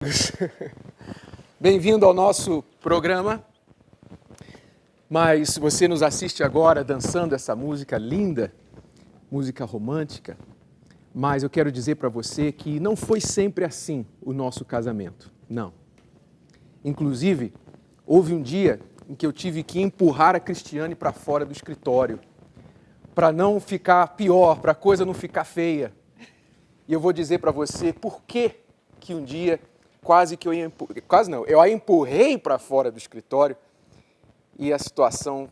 amigos. Bem-vindo ao nosso programa. Mas você nos assiste agora dançando essa música linda, música romântica. Mas eu quero dizer para você que não foi sempre assim o nosso casamento. Não. Inclusive, houve um dia em que eu tive que empurrar a Cristiane para fora do escritório, para não ficar pior, para a coisa não ficar feia. E eu vou dizer para você por que um dia eu a empurrei para fora do escritório e a situação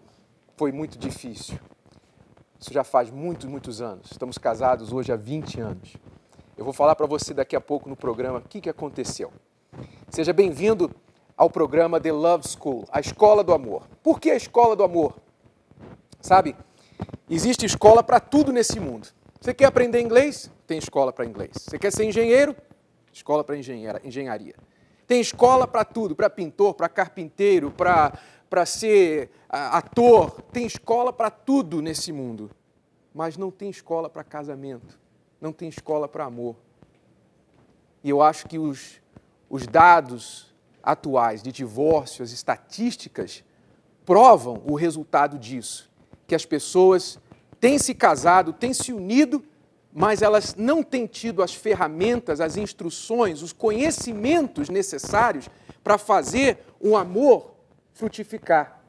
foi muito difícil. Isso já faz muitos anos. Estamos casados hoje há 20 anos. Eu vou falar para você daqui a pouco no programa o que aconteceu. Seja bem-vindo ao programa The Love School, a Escola do Amor. Por que a Escola do Amor? Sabe, existe escola para tudo nesse mundo. Você quer aprender inglês? Tem escola para inglês. Você quer ser engenheiro? Escola para engenharia. Tem escola para tudo, para pintor, para carpinteiro, para ser ator. Tem escola para tudo nesse mundo. Mas não tem escola para casamento. Não tem escola para amor. E eu acho que os dados atuais de divórcio, as estatísticas, provam o resultado disso. Que as pessoas têm se casado, têm se unido, mas elas não têm tido as ferramentas, as instruções, os conhecimentos necessários para fazer o amor frutificar.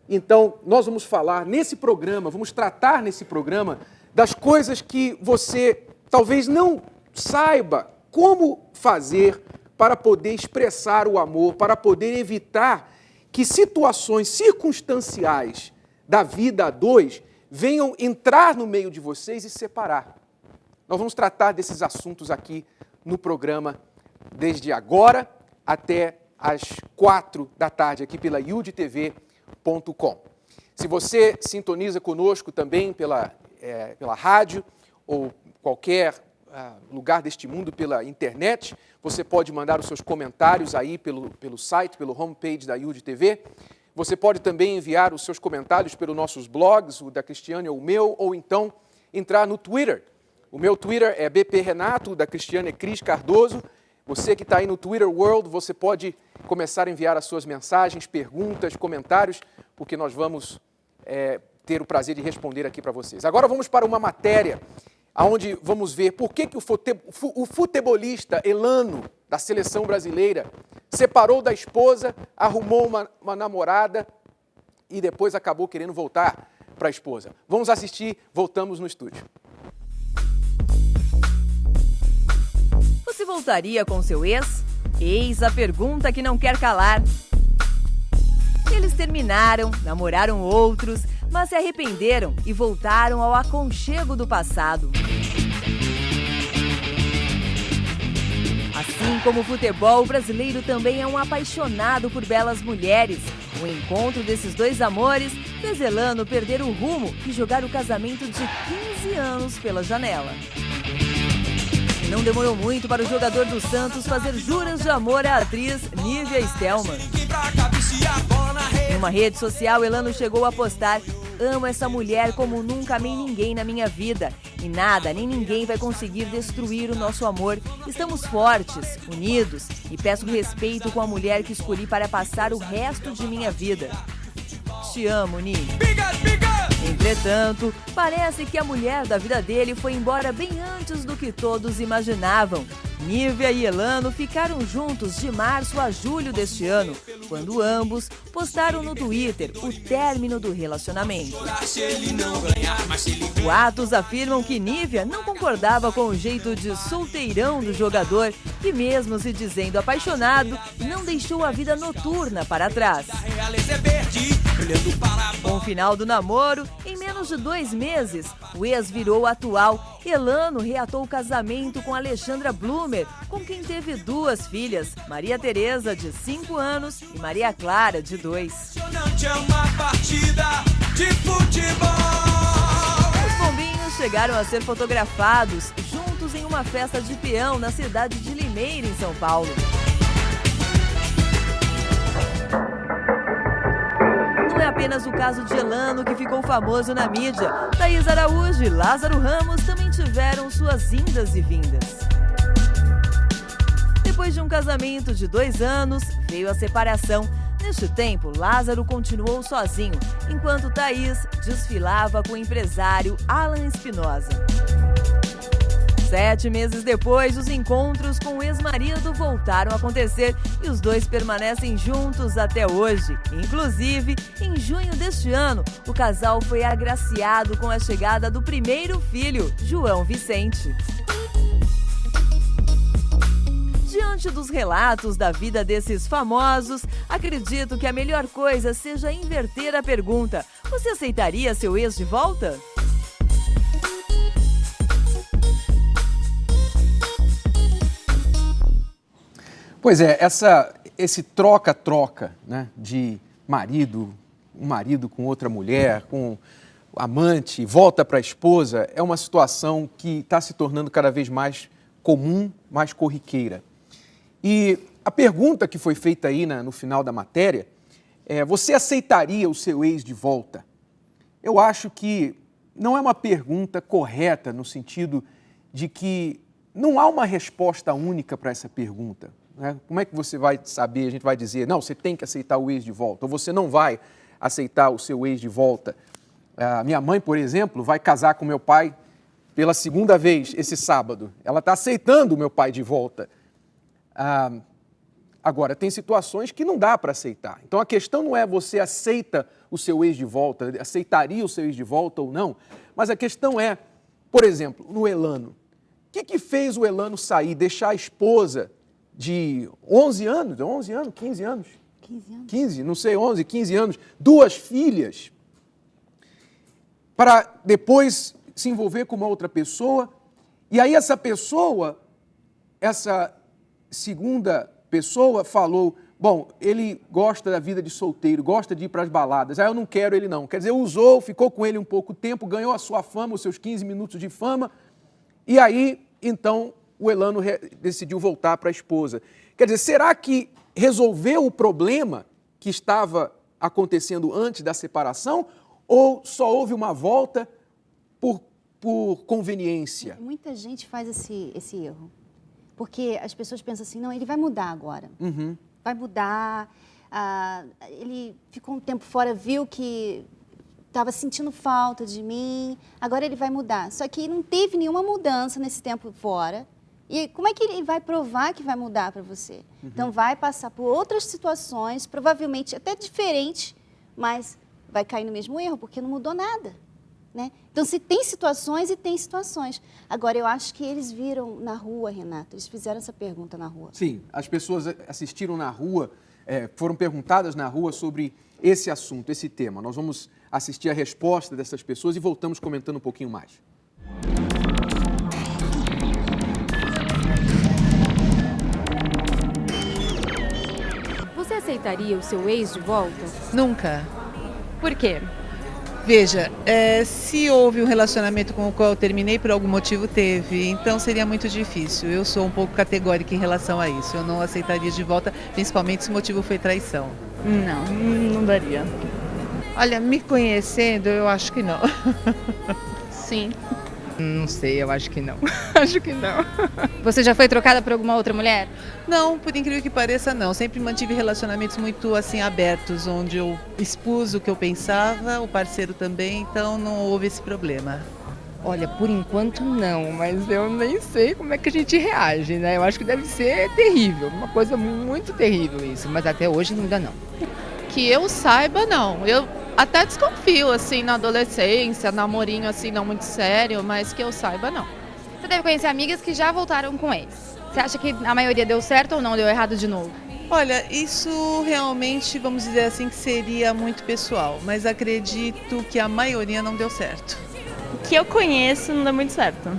Então, nós vamos falar nesse programa, vamos tratar nesse programa das coisas que você talvez não saiba como fazer para poder expressar o amor, para poder evitar que situações circunstanciais da vida a dois venham entrar no meio de vocês e separar. Nós vamos tratar desses assuntos aqui no programa desde agora até às 4 da tarde, aqui pela yudtv.com. Se você sintoniza conosco também pela rádio ou qualquer lugar deste mundo pela internet, você pode mandar os seus comentários aí pelo site, pelo homepage da YudTV. Você pode também enviar os seus comentários pelos nossos blogs, o da Cristiane ou o meu, ou então entrar no Twitter. O meu Twitter é BP Renato, o da Cristiane é Cris Cardoso. Você que está aí no Twitter World, você pode começar a enviar as suas mensagens, perguntas, comentários, porque nós vamos ter o prazer de responder aqui para vocês. Agora vamos para uma matéria onde vamos ver por que o futebolista Elano, da seleção brasileira, separou da esposa, arrumou uma namorada e depois acabou querendo voltar para a esposa. Vamos assistir, voltamos no estúdio. Você voltaria com seu ex? Eis a pergunta que não quer calar. Eles terminaram, namoraram outros, mas se arrependeram e voltaram ao aconchego do passado. Assim como o futebol, o brasileiro também é um apaixonado por belas mulheres. O encontro desses dois amores fez Elano perder o rumo e jogar o casamento de 15 anos pela janela. E não demorou muito para o jogador do Santos fazer juras de amor à atriz Nívia Stelman. Em uma rede social, Elano chegou a postar: "Amo essa mulher como nunca amei ninguém na minha vida. E nada, nem ninguém vai conseguir destruir o nosso amor. Estamos fortes, unidos e peço respeito com a mulher que escolhi para passar o resto de minha vida. Te amo, Ni." Entretanto, parece que a mulher da vida dele foi embora bem antes do que todos imaginavam. Nívia e Elano ficaram juntos de março a julho deste ano, quando ambos postaram no Twitter o término do relacionamento. Boatos afirmam que Nívia não concordava com o jeito de solteirão do jogador e, mesmo se dizendo apaixonado, não deixou a vida noturna para trás. Com o final do namoro, em menos de 2 meses, o ex virou atual. Elano reatou o casamento com Alexandra Blumer, com quem teve 2 filhas, Maria Tereza, de 5 anos, e Maria Clara, de 2. Os pombinhos chegaram a ser fotografados juntos em uma festa de peão na cidade de Limeira, em São Paulo. Não é apenas o caso de Elano que ficou famoso na mídia. Thaís Araújo e Lázaro Ramos também tiveram suas indas e vindas. Depois de um casamento de 2 anos, veio a separação. Neste tempo, Lázaro continuou sozinho, enquanto Thaís desfilava com o empresário Alan Espinosa. 7 meses depois, os encontros com o ex-marido voltaram a acontecer e os dois permanecem juntos até hoje. Inclusive, em junho deste ano, o casal foi agraciado com a chegada do primeiro filho, João Vicente. Diante dos relatos da vida desses famosos, acredito que a melhor coisa seja inverter a pergunta: você aceitaria seu ex de volta? Pois é, esse troca-troca, né, de marido, um marido com outra mulher, com amante, volta para a esposa, é uma situação que está se tornando cada vez mais comum, mais corriqueira. E a pergunta que foi feita aí no final da matéria é: você aceitaria o seu ex de volta? Eu acho que não é uma pergunta correta no sentido de que não há uma resposta única para essa pergunta. Como é que você vai saber, a gente vai dizer, não, você tem que aceitar o ex de volta, ou você não vai aceitar o seu ex de volta? Minha mãe, por exemplo, vai casar com meu pai pela segunda vez esse sábado. Ela está aceitando o meu pai de volta. Agora, tem situações que não dá para aceitar. Então, a questão não é você aceita o seu ex de volta, aceitaria o seu ex de volta ou não, mas a questão é, por exemplo, no Elano. O que fez o Elano sair, deixar a esposa de 11 anos, 15 anos? 15 anos. 15, não sei, 11, 15 anos, 2 filhas, para depois se envolver com uma outra pessoa, e aí essa segunda pessoa falou, bom, ele gosta da vida de solteiro, gosta de ir para as baladas, eu não quero ele não. Quer dizer, usou, ficou com ele um pouco tempo, ganhou a sua fama, os seus 15 minutos de fama, e aí, então, o Elano decidiu voltar para a esposa. Quer dizer, será que resolveu o problema que estava acontecendo antes da separação ou só houve uma volta por conveniência? Muita gente faz esse erro, porque as pessoas pensam assim, não, ele vai mudar agora, vai mudar, ele ficou um tempo fora, viu que estava sentindo falta de mim, agora ele vai mudar. Só que não teve nenhuma mudança nesse tempo fora. E como é que ele vai provar que vai mudar para você? Então, vai passar por outras situações, provavelmente até diferentes, mas vai cair no mesmo erro, porque não mudou nada, né? Então, se tem situações e tem situações. Agora, eu acho que eles viram na rua, Renato, eles fizeram essa pergunta na rua. Sim, as pessoas assistiram na rua, foram perguntadas na rua sobre esse assunto, esse tema. Nós vamos assistir a resposta dessas pessoas e voltamos comentando um pouquinho mais. Você aceitaria o seu ex de volta? Nunca. Por quê? Veja, se houve um relacionamento com o qual eu terminei, por algum motivo teve, então seria muito difícil. Eu sou um pouco categórica em relação a isso. Eu não aceitaria de volta, principalmente se o motivo foi traição. Não daria. Olha, me conhecendo, eu acho que não. Sim. Não sei, eu acho que não. Acho que não. Você já foi trocada por alguma outra mulher? Não, por incrível que pareça, não. Sempre mantive relacionamentos muito assim abertos, onde eu expus o que eu pensava, o parceiro também, então não houve esse problema. Olha, por enquanto não, mas eu nem sei como é que a gente reage, né? Eu acho que deve ser terrível, uma coisa muito terrível isso, mas até hoje ainda não. Que eu saiba, não. Eu até desconfio, assim, na adolescência, namorinho, assim, não muito sério, mas que eu saiba, não. Você deve conhecer amigas que já voltaram com ex. Você acha que a maioria deu certo ou não, deu errado de novo? Olha, isso realmente, vamos dizer assim, que seria muito pessoal, mas acredito que a maioria não deu certo. O que eu conheço não deu muito certo.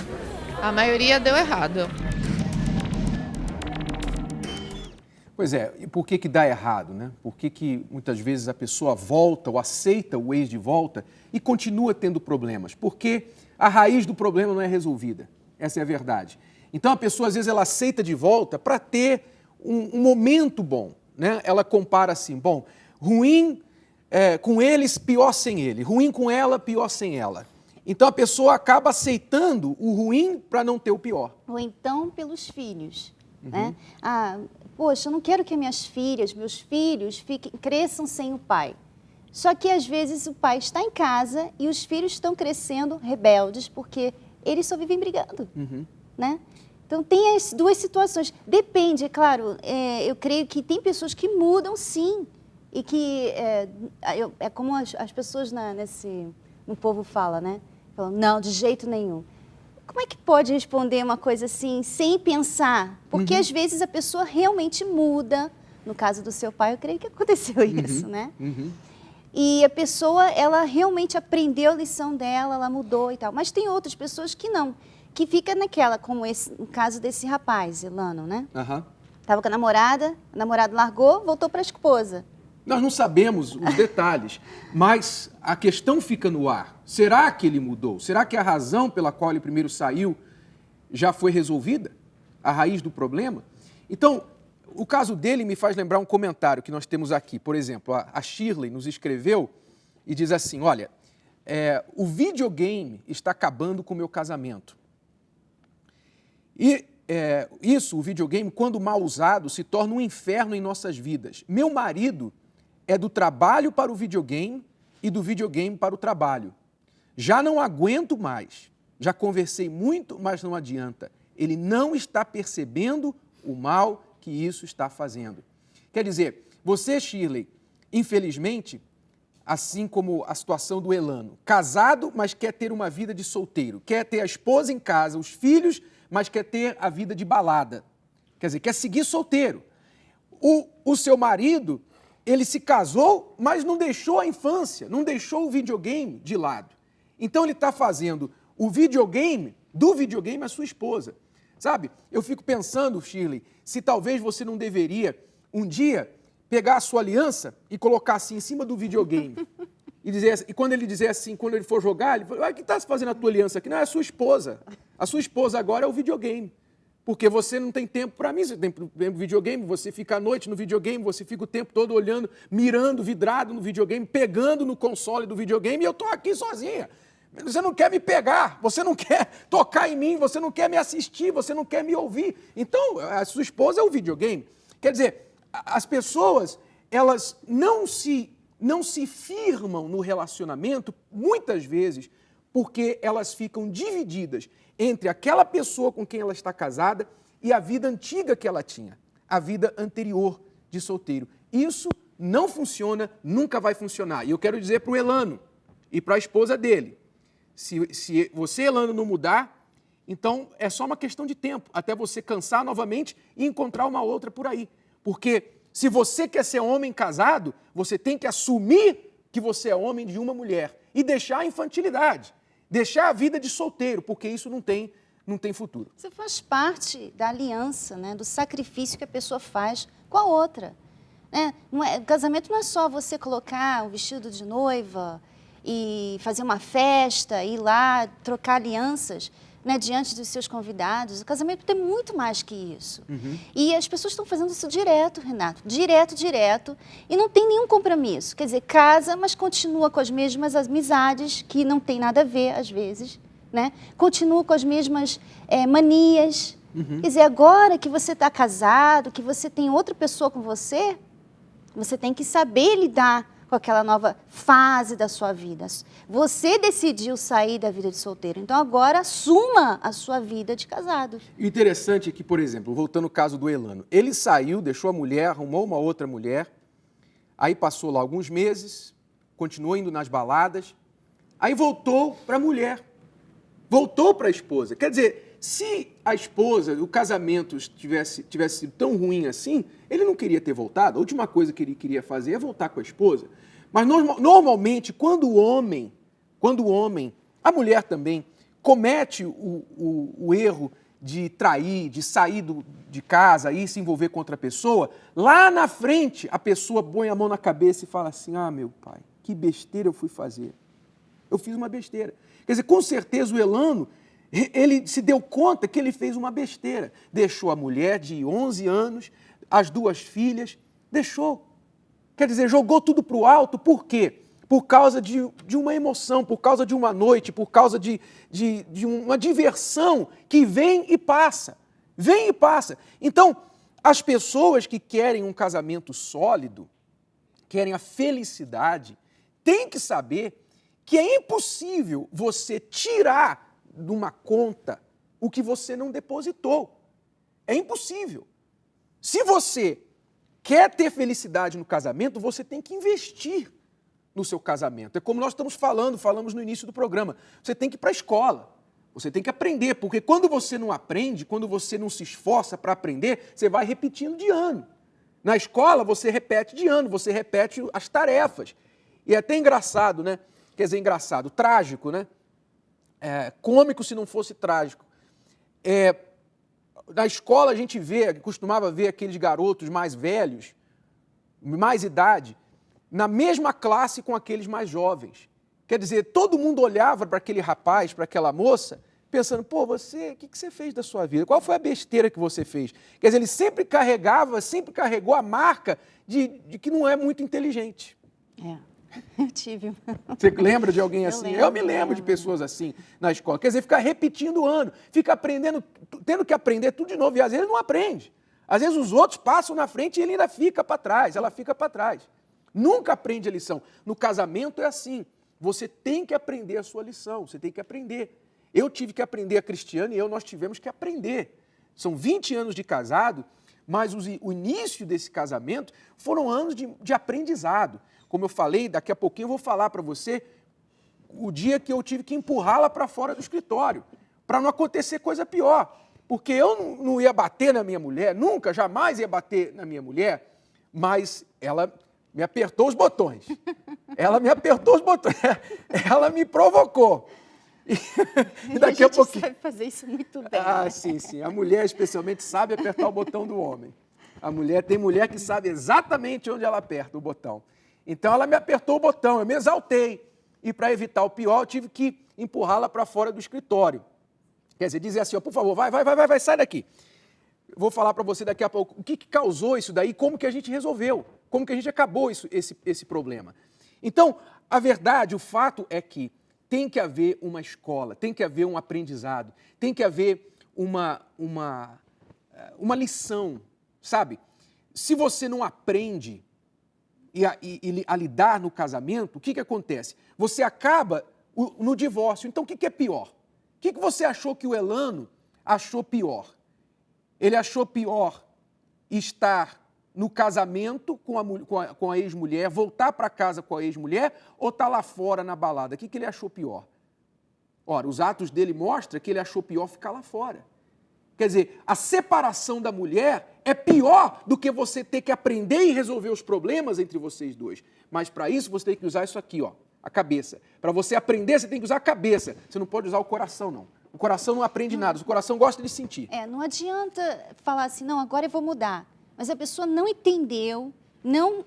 A maioria deu errado. Pois é, e por que dá errado, né? Por que muitas vezes a pessoa volta ou aceita o ex de volta e continua tendo problemas? Porque a raiz do problema não é resolvida, essa é a verdade. Então a pessoa às vezes ela aceita de volta para ter um momento bom, né? Ela compara assim, bom, ruim com eles, pior sem ele, ruim com ela, pior sem ela. Então a pessoa acaba aceitando o ruim para não ter o pior. Ou então pelos filhos. né? Poxa, eu não quero que minhas filhas, meus filhos cresçam sem o pai. Só que, às vezes, o pai está em casa e os filhos estão crescendo rebeldes porque eles só vivem brigando, né? Então, tem as duas situações. Depende, é claro, eu creio que tem pessoas que mudam, sim, e que é como as pessoas no povo fala, né? Falam, não, de jeito nenhum. Como é que pode responder uma coisa assim, sem pensar? Porque, às vezes, a pessoa realmente muda. No caso do seu pai, eu creio que aconteceu isso, né? E a pessoa, ela realmente aprendeu a lição dela, ela mudou e tal. Mas tem outras pessoas que não, que fica naquela, como no caso desse rapaz, Elano, né? Estava com a namorada, o namorado largou, voltou para a esposa. Nós não sabemos os detalhes, mas a questão fica no ar. Será que ele mudou? Será que a razão pela qual ele primeiro saiu já foi resolvida? A raiz do problema? Então, o caso dele me faz lembrar um comentário que nós temos aqui. Por exemplo, a Shirley nos escreveu e diz assim, olha, o videogame está acabando com o meu casamento. E o videogame, quando mal usado, se torna um inferno em nossas vidas. Meu marido é do trabalho para o videogame e do videogame para o trabalho. Já não aguento mais. Já conversei muito, mas não adianta. Ele não está percebendo o mal que isso está fazendo. Quer dizer, você, Shirley, infelizmente, assim como a situação do Elano, casado, mas quer ter uma vida de solteiro, quer ter a esposa em casa, os filhos, mas quer ter a vida de balada. Quer dizer, quer seguir solteiro. O seu marido, ele se casou, mas não deixou a infância, não deixou o videogame de lado. Então ele está fazendo o videogame, do videogame a sua esposa. Sabe, eu fico pensando, Shirley, se talvez você não deveria, um dia, pegar a sua aliança e colocar assim em cima do videogame. E quando ele dizer assim, quando ele for jogar, ele fala, o que está se fazendo a tua aliança aqui? Não, é a sua esposa. A sua esposa agora é o videogame. Porque você não tem tempo para mim, você tem tempo para videogame, você fica à noite no videogame, você fica o tempo todo olhando, mirando, vidrado no videogame, pegando no console do videogame e eu estou aqui sozinha. Você não quer me pegar, você não quer tocar em mim, você não quer me assistir, você não quer me ouvir. Então, a sua esposa é o videogame. Quer dizer, as pessoas, elas não se firmam no relacionamento, muitas vezes, porque elas ficam divididas entre aquela pessoa com quem ela está casada e a vida antiga que ela tinha, a vida anterior de solteiro. Isso não funciona, nunca vai funcionar. E eu quero dizer para o Elano e para a esposa dele, se você, Elano, não mudar, então é só uma questão de tempo, até você cansar novamente e encontrar uma outra por aí. Porque se você quer ser homem casado, você tem que assumir que você é homem de uma mulher e deixar a infantilidade, deixar a vida de solteiro, porque isso não tem futuro. Você faz parte da aliança, né, do sacrifício que a pessoa faz com a outra. O casamento não é só você colocar o vestido de noiva e fazer uma festa, ir lá, trocar alianças, né, diante dos seus convidados. O casamento tem muito mais que isso. E as pessoas estão fazendo isso direto, Renato, direto, e não tem nenhum compromisso. Quer dizer, casa, mas continua com as mesmas amizades, que não tem nada a ver, às vezes, né? Continua com as mesmas manias. Quer dizer, agora que você está casado, que você tem outra pessoa com você tem que saber lidar com aquela nova fase da sua vida. Você decidiu sair da vida de solteiro, então agora assuma a sua vida de casado. O interessante é que, por exemplo, voltando ao caso do Elano, ele saiu, deixou a mulher, arrumou uma outra mulher, aí passou lá alguns meses, continuou indo nas baladas, aí voltou para a mulher, voltou para a esposa. Quer dizer, se a esposa, o casamento tivesse sido tão ruim assim, ele não queria ter voltado. A última coisa que ele queria fazer é voltar com a esposa. Mas normalmente, quando o homem, a mulher também, comete o erro de trair, de sair de casa e se envolver com outra pessoa, lá na frente a pessoa põe a mão na cabeça e fala assim, meu pai, que besteira eu fui fazer. Eu fiz uma besteira. Quer dizer, com certeza o Elano, ele se deu conta que ele fez uma besteira. Deixou a mulher de 11 anos, as 2 filhas, deixou. Quer dizer, jogou tudo para o alto. Por quê? Por causa de uma emoção, por causa de uma noite, por causa de uma diversão que vem e passa. Vem e passa. Então, as pessoas que querem um casamento sólido, querem a felicidade, têm que saber que é impossível você tirar de uma conta o que você não depositou. É impossível. Se você quer ter felicidade no casamento, você tem que investir no seu casamento. É como nós falamos no início do programa. Você tem que ir para a escola. Você tem que aprender, porque quando você não aprende, quando você não se esforça para aprender, você vai repetindo de ano. Na escola, você repete de ano, você repete as tarefas. E é até engraçado, né? Quer dizer, engraçado, trágico, né? Cômico se não fosse trágico. Na escola a gente costumava ver aqueles garotos mais velhos, mais idade, na mesma classe com aqueles mais jovens. Quer dizer, todo mundo olhava para aquele rapaz, para aquela moça, pensando, pô, você, o que você fez da sua vida? Qual foi a besteira que você fez? Quer dizer, ele sempre carregou a marca de que não é muito inteligente. Eu tive. Você lembra de alguém assim? Eu me lembro de pessoas assim na escola. Quer dizer, fica repetindo o ano, fica aprendendo, tendo que aprender tudo de novo, e às vezes ele não aprende. Às vezes os outros passam na frente e ele ainda fica para trás, ela fica para trás. Nunca aprende a lição. No casamento é assim. Você tem que aprender a sua lição, você tem que aprender. Eu tive que aprender, a Cristiane e nós tivemos que aprender. São 20 anos de casado, mas o início desse casamento foram anos de aprendizado. Como eu falei, daqui a pouquinho eu vou falar para você o dia que eu tive que empurrá-la para fora do escritório, para não acontecer coisa pior. Porque eu não ia bater na minha mulher, nunca, jamais ia bater na minha mulher, mas ela me apertou os botões. Ela me apertou os botões. Ela me provocou. E daqui a pouquinho... sabe fazer isso muito bem. Sim. A mulher especialmente sabe apertar o botão do homem. Tem mulher que sabe exatamente onde ela aperta o botão. Então ela me apertou o botão, eu me exaltei. E para evitar o pior, eu tive que empurrá-la para fora do escritório. Quer dizer, dizer assim, ó, por favor, vai, sai daqui. Eu vou falar para você daqui a pouco o que causou isso daí, como que a gente resolveu, como que a gente acabou esse problema. Então, a verdade, o fato é que tem que haver uma escola, tem que haver um aprendizado, tem que haver uma lição, sabe? Se você não aprende a lidar no casamento, o que acontece? Você acaba no divórcio. Então, o que é pior? O que você achou que o Elano achou pior? Ele achou pior estar no casamento com a ex-mulher, voltar para casa com a ex-mulher, ou estar lá fora na balada? O que ele achou pior? Ora, os atos dele mostram que ele achou pior ficar lá fora. Quer dizer, a separação da mulher é pior do que você ter que aprender e resolver os problemas entre vocês dois. Mas para isso você tem que usar isso aqui, ó, a cabeça. Para você aprender, você tem que usar a cabeça. Você não pode usar o coração, não. O coração não aprende nada, o coração gosta de sentir. Não adianta falar assim, não, agora eu vou mudar. Mas a pessoa não entendeu, não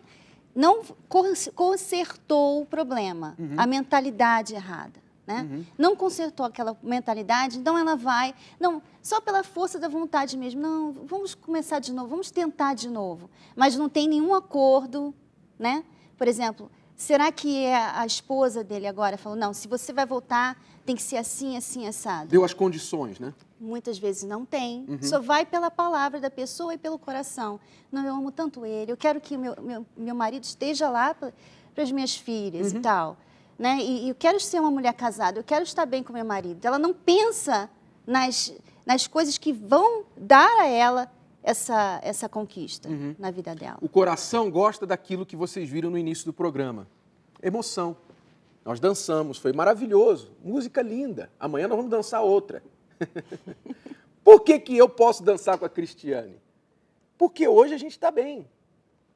consertou o problema, a mentalidade errada. Né? Não consertou aquela mentalidade, então ela vai... Não, só pela força da vontade mesmo. Não, vamos começar de novo, vamos tentar de novo. Mas não tem nenhum acordo, né? Por exemplo, será que a esposa dele agora falou, não, se você vai voltar, tem que ser assim, assim, assado? Deu as condições, né? Muitas vezes não tem. Só vai pela palavra da pessoa e pelo coração. Não, eu amo tanto ele, eu quero que meu marido esteja lá para as minhas filhas e tal. Né? E eu quero ser uma mulher casada, eu quero estar bem com meu marido. Ela não pensa nas coisas que vão dar a ela essa conquista na vida dela. O coração gosta daquilo que vocês viram no início do programa. Emoção. Nós dançamos, foi maravilhoso, música linda. Amanhã nós vamos dançar outra. Por que eu posso dançar com a Cristiane? Porque hoje a gente está bem.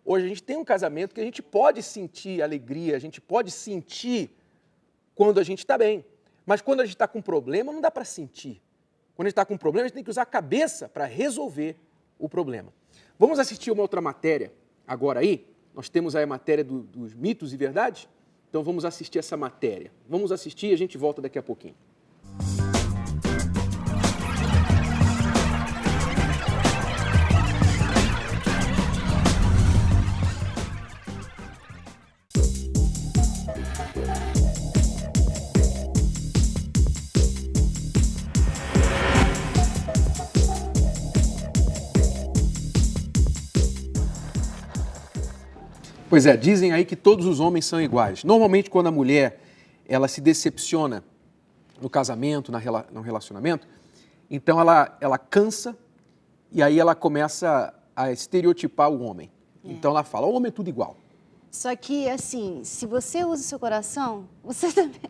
Hoje a gente tem um casamento que a gente pode sentir alegria, a gente pode sentir quando a gente está bem. Mas quando a gente está com problema, não dá para sentir. Quando a gente está com problema, a gente tem que usar a cabeça para resolver o problema. Vamos assistir uma outra matéria agora aí? Nós temos aí a matéria dos mitos e verdades? Então vamos assistir essa matéria. Vamos assistir e a gente volta daqui a pouquinho. Pois é, dizem aí que todos os homens são iguais. Normalmente, quando a mulher ela se decepciona no casamento, no relacionamento, então ela cansa e aí ela começa a estereotipar o homem. Então ela fala, o homem é tudo igual. Só que, assim, se você usa o seu coração, você também,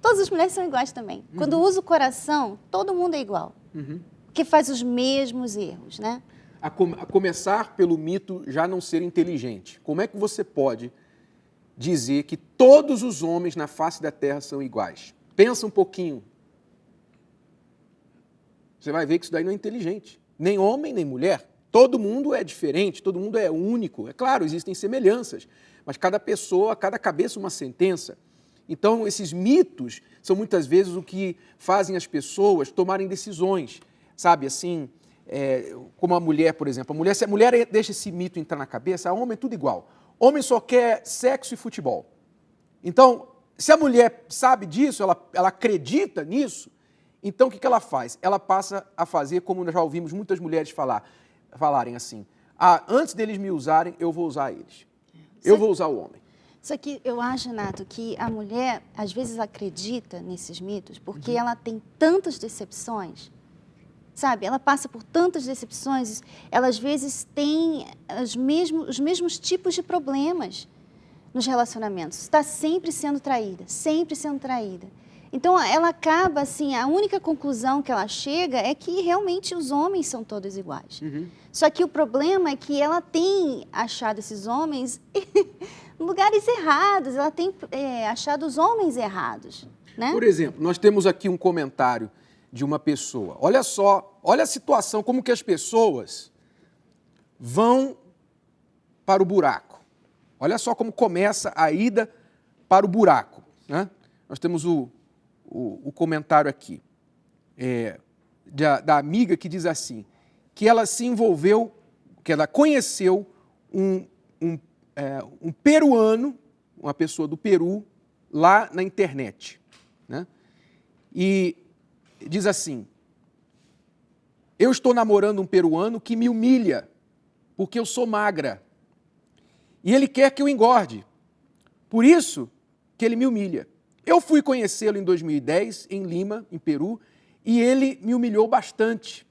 todas as mulheres são iguais também. Quando usa o coração, todo mundo é igual. Porque faz os mesmos erros, né? A começar pelo mito já não ser inteligente. Como é que você pode dizer que todos os homens na face da Terra são iguais? Pensa um pouquinho. Você vai ver que isso daí não é inteligente. Nem homem, nem mulher. Todo mundo é diferente, todo mundo é único. É claro, existem semelhanças, mas cada pessoa, cada cabeça uma sentença. Então, esses mitos são muitas vezes o que fazem as pessoas tomarem decisões, sabe, assim, como a mulher, por exemplo. Se a mulher deixa esse mito entrar na cabeça, homem é tudo igual. Homem só quer sexo e futebol. Então, se a mulher sabe disso, ela acredita nisso, então o que ela faz? Ela passa a fazer como nós já ouvimos muitas mulheres falarem assim, antes deles me usarem, eu vou usar eles. Eu vou usar o homem. Só que eu acho, Nato, que a mulher, às vezes, acredita nesses mitos porque ela tem tantas decepções, sabe? Ela passa por tantas decepções, ela, às vezes, tem os mesmos tipos de problemas nos relacionamentos. Está sempre sendo traída, sempre sendo traída. Então, ela acaba, assim, a única conclusão que ela chega é que realmente os homens são todos iguais. Só que o problema é que ela tem achado esses homens em lugares errados, ela tem achado os homens errados, né? Por exemplo, nós temos aqui um comentário de uma pessoa. Olha só, olha a situação, como que as pessoas vão para o buraco. Olha só como começa a ida para o buraco, né? Nós temos o comentário aqui, da amiga que diz assim, que ela se envolveu, que ela conheceu um peruano, uma pessoa do Peru, lá na internet, né? E diz assim, eu estou namorando um peruano que me humilha, porque eu sou magra, e ele quer que eu engorde, por isso que ele me humilha. Eu fui conhecê-lo em 2010, em Lima, em Peru, e ele me humilhou bastante.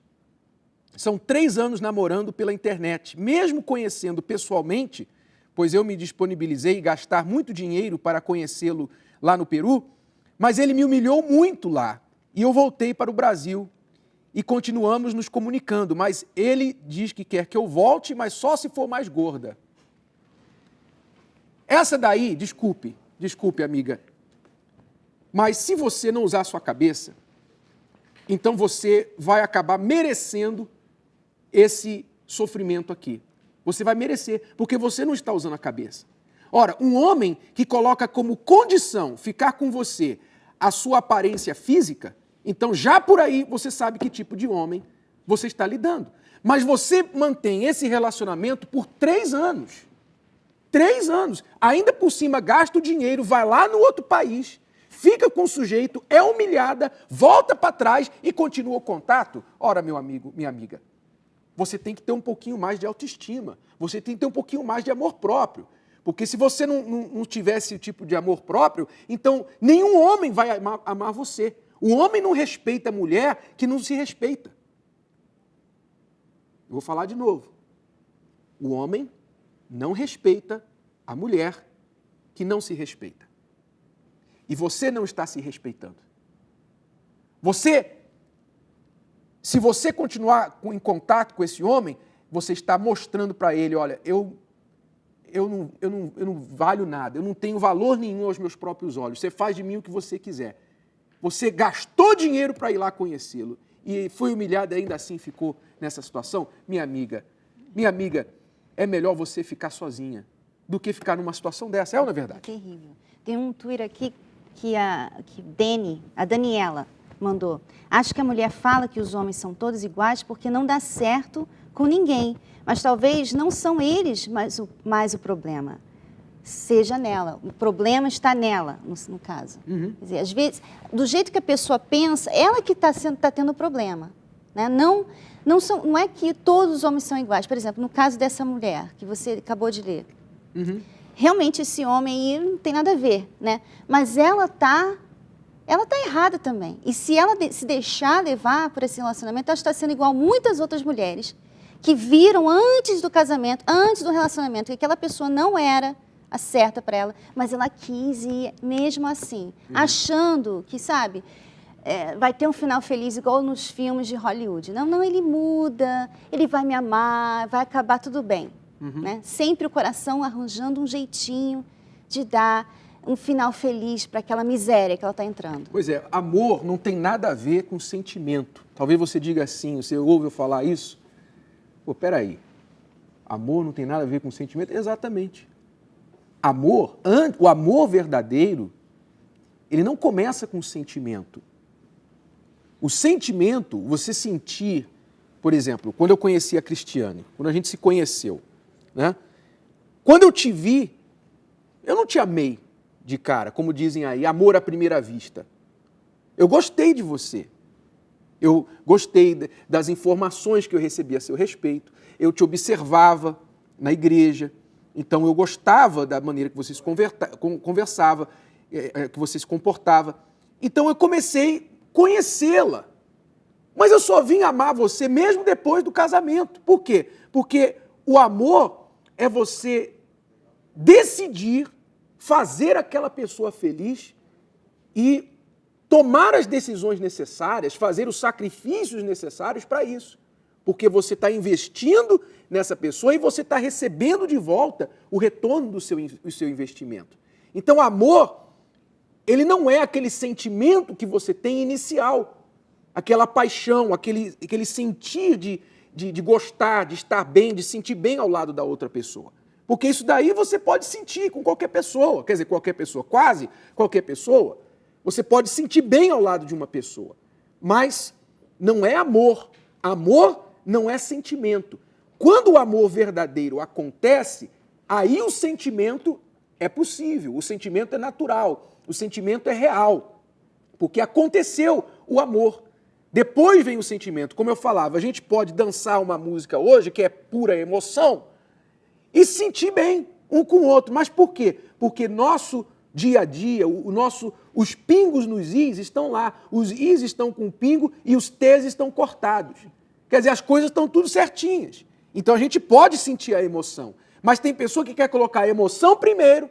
São 3 anos namorando pela internet. Mesmo conhecendo pessoalmente, pois eu me disponibilizei a gastar muito dinheiro para conhecê-lo lá no Peru, mas ele me humilhou muito lá. E eu voltei para o Brasil e continuamos nos comunicando, mas ele diz que quer que eu volte, mas só se for mais gorda. Essa daí, desculpe, amiga, mas se você não usar a sua cabeça, então você vai acabar merecendo esse sofrimento aqui. Você vai merecer, porque você não está usando a cabeça. Ora, um homem que coloca como condição ficar com você a sua aparência física, então já por aí você sabe que tipo de homem você está lidando. Mas você mantém esse relacionamento por 3 anos. 3 anos. Ainda por cima gasta o dinheiro, vai lá no outro país, fica com o sujeito, é humilhada, volta para trás e continua o contato. Ora, meu amigo, minha amiga, você tem que ter um pouquinho mais de autoestima, você tem que ter um pouquinho mais de amor próprio. Porque se você não tivesse esse tipo de amor próprio, então nenhum homem vai amar você. O homem não respeita a mulher que não se respeita. Eu vou falar de novo. O homem não respeita a mulher que não se respeita. E você não está se respeitando. Se você continuar em contato com esse homem, você está mostrando para ele, olha, eu não valho nada, eu não tenho valor nenhum aos meus próprios olhos, você faz de mim o que você quiser. Você gastou dinheiro para ir lá conhecê-lo e foi humilhado e ainda assim ficou nessa situação? Minha amiga, é melhor você ficar sozinha do que ficar numa situação dessa, é ou não é verdade? É terrível. Tem um Twitter aqui que a Daniela mandou. Acho que a mulher fala que os homens são todos iguais porque não dá certo com ninguém. Mas talvez não são eles mais o problema. Seja nela. O problema está nela, no caso. Quer dizer, às vezes, do jeito que a pessoa pensa, ela que está tendo problema. Né? Não é que todos os homens são iguais. Por exemplo, no caso dessa mulher que você acabou de ler. Realmente esse homem aí não tem nada a ver, né? Mas ela tá errada também. E se ela se deixar levar por esse relacionamento, ela está sendo igual muitas outras mulheres que viram antes do casamento, antes do relacionamento, que aquela pessoa não era a certa para ela, mas ela quis ir mesmo assim, achando que, sabe, vai ter um final feliz igual nos filmes de Hollywood. Não, ele muda, ele vai me amar, vai acabar tudo bem. Né? Sempre o coração arranjando um jeitinho de dar um final feliz para aquela miséria que ela está entrando. Pois é, amor não tem nada a ver com sentimento. Talvez você diga assim, você ouve eu falar isso? Pô, peraí, amor não tem nada a ver com sentimento? Exatamente. Amor, o amor verdadeiro, ele não começa com sentimento. O sentimento, você sentir, por exemplo, quando eu conheci a Cristiane, quando a gente se conheceu, né? Quando eu te vi, eu não te amei de cara, como dizem aí, amor à primeira vista. Eu gostei de você. Eu gostei das informações que eu recebia a seu respeito. Eu te observava na igreja. Então, eu gostava da maneira que você se conversava, que você se comportava. Então, eu comecei a conhecê-la. Mas eu só vim amar você mesmo depois do casamento. Por quê? Porque o amor é você decidir fazer aquela pessoa feliz e tomar as decisões necessárias, fazer os sacrifícios necessários para isso. Porque você está investindo nessa pessoa e você está recebendo de volta o retorno do seu investimento. Então, amor, ele não é aquele sentimento que você tem inicial, aquela paixão, aquele sentir de gostar, de estar bem, de sentir bem ao lado da outra pessoa. Porque isso daí você pode sentir com qualquer pessoa, quer dizer, qualquer pessoa, quase qualquer pessoa, você pode sentir bem ao lado de uma pessoa. Mas não é amor. Amor não é sentimento. Quando o amor verdadeiro acontece, aí o sentimento é possível, o sentimento é natural, o sentimento é real, porque aconteceu o amor. Depois vem o sentimento. Como eu falava, a gente pode dançar uma música hoje que é pura emoção e sentir bem um com o outro. Mas por quê? Porque nosso dia a dia, os pingos nos is estão lá. Os is estão com pingo e os t's estão cortados. Quer dizer, as coisas estão tudo certinhas. Então a gente pode sentir a emoção. Mas tem pessoa que quer colocar a emoção primeiro,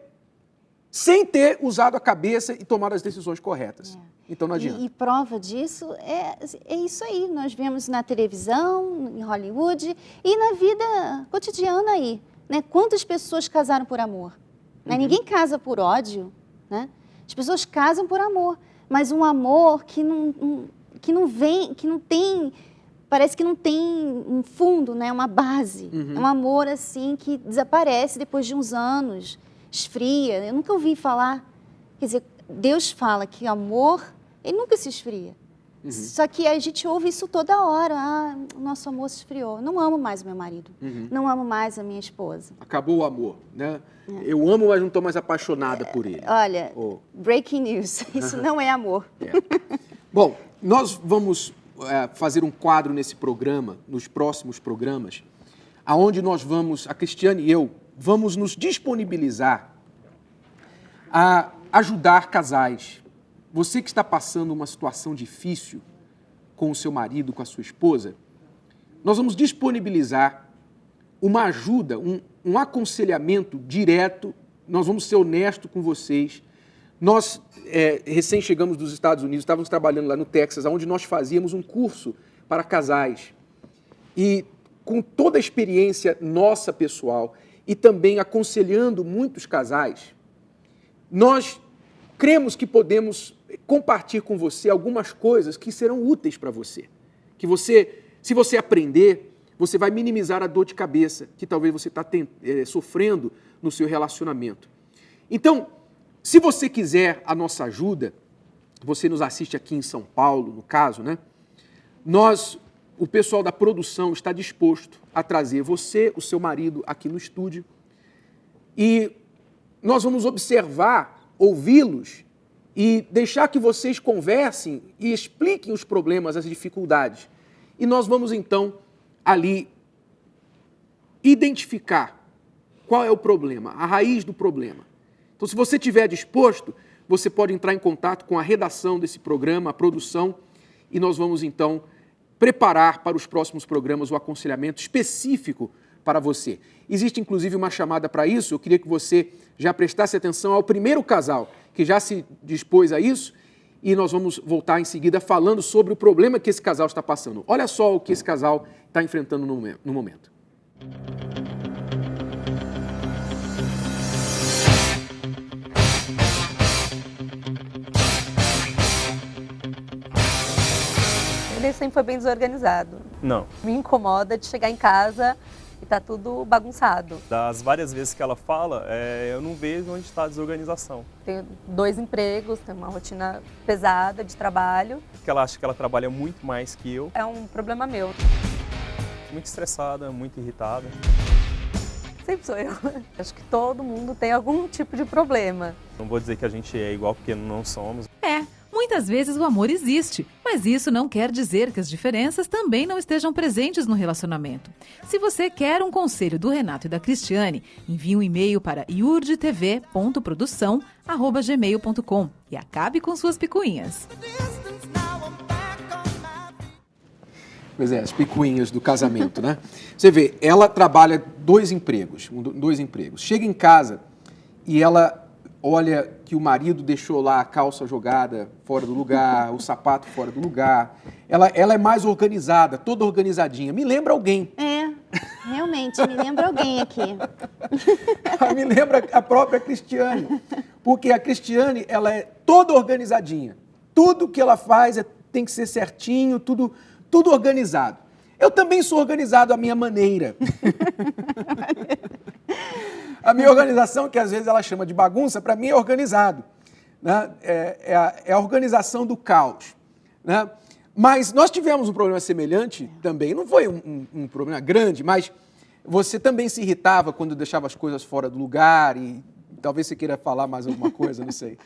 sem ter usado a cabeça e tomado as decisões corretas. Então não adianta. E prova disso é isso aí. Nós vemos na televisão, em Hollywood e na vida cotidiana aí. Né? Quantas pessoas casaram por amor? Né? Ninguém casa por ódio. Né? As pessoas casam por amor. Mas um amor que não vem, que não tem... Parece que não tem um fundo, né? Uma base. É um amor assim que desaparece depois de uns anos, esfria. Eu nunca ouvi falar. Quer dizer, Deus fala que amor, ele nunca se esfria. Só que a gente ouve isso toda hora. Ah, o nosso amor se esfriou. Não amo mais o meu marido. Não amo mais a minha esposa. Acabou o amor, né? Eu amo, mas não estou mais apaixonada por ele. Olha, breaking news. Isso não é amor. Bom, nós vamos fazer um quadro nesse programa, nos próximos programas, aonde nós vamos, a Cristiane e eu, vamos nos disponibilizar a ajudar casais. Você que está passando uma situação difícil com o seu marido, com a sua esposa, nós vamos disponibilizar uma ajuda, um aconselhamento direto, nós vamos ser honestos com vocês. Nós, recém chegamos dos Estados Unidos, estávamos trabalhando lá no Texas, onde nós fazíamos um curso para casais. E com toda a experiência nossa pessoal e também aconselhando muitos casais, nós cremos que podemos compartilhar com você algumas coisas que serão úteis para você. Que você, se você aprender, você vai minimizar a dor de cabeça que talvez você está sofrendo no seu relacionamento. Então, se você quiser a nossa ajuda, você nos assiste aqui em São Paulo, no caso, né? O pessoal da produção está disposto a trazer você, o seu marido, aqui no estúdio. E nós vamos observar, ouvi-los e deixar que vocês conversem e expliquem os problemas, as dificuldades. E nós vamos, então, ali identificar qual é o problema, a raiz do problema. Então, se você estiver disposto, você pode entrar em contato com a redação desse programa, a produção, e nós vamos, então, preparar para os próximos programas o aconselhamento específico para você. Existe, inclusive, uma chamada para isso. Eu queria que você já prestasse atenção ao primeiro casal que já se dispôs a isso, e nós vamos voltar em seguida falando sobre o problema que esse casal está passando. Olha só o que esse casal está enfrentando no momento. Ele sempre foi bem desorganizado. Não. Me incomoda de chegar em casa e tá tudo bagunçado. Das várias vezes que ela fala, eu não vejo onde está a desorganização. Tenho 2 empregos, tenho uma rotina pesada de trabalho. Porque ela acha que ela trabalha muito mais que eu. É um problema meu. Muito estressada, muito irritada. Sempre sou eu. Acho que todo mundo tem algum tipo de problema. Não vou dizer que a gente é igual, porque não somos. Muitas vezes o amor existe, mas isso não quer dizer que as diferenças também não estejam presentes no relacionamento. Se você quer um conselho do Renato e da Cristiane, envie um e-mail para iurdtv.produção@gmail.com e acabe com suas picuinhas. Pois é, as picuinhas do casamento, né? Você vê, ela trabalha 2 empregos. Chega em casa e ela olha que o marido deixou lá a calça jogada fora do lugar, o sapato fora do lugar. Ela é mais organizada, toda organizadinha. Me lembra alguém. Realmente, me lembra alguém aqui. Me lembra a própria Cristiane. Porque a Cristiane, ela é toda organizadinha. Tudo que ela faz tem que ser certinho, tudo organizado. Eu também sou organizado à minha maneira. A minha organização, que às vezes ela chama de bagunça, para mim é organizado. Né? É a organização do caos. Né? Mas nós tivemos um problema semelhante também. Não foi um problema grande, mas você também se irritava quando deixava as coisas fora do lugar e talvez você queira falar mais alguma coisa, não sei.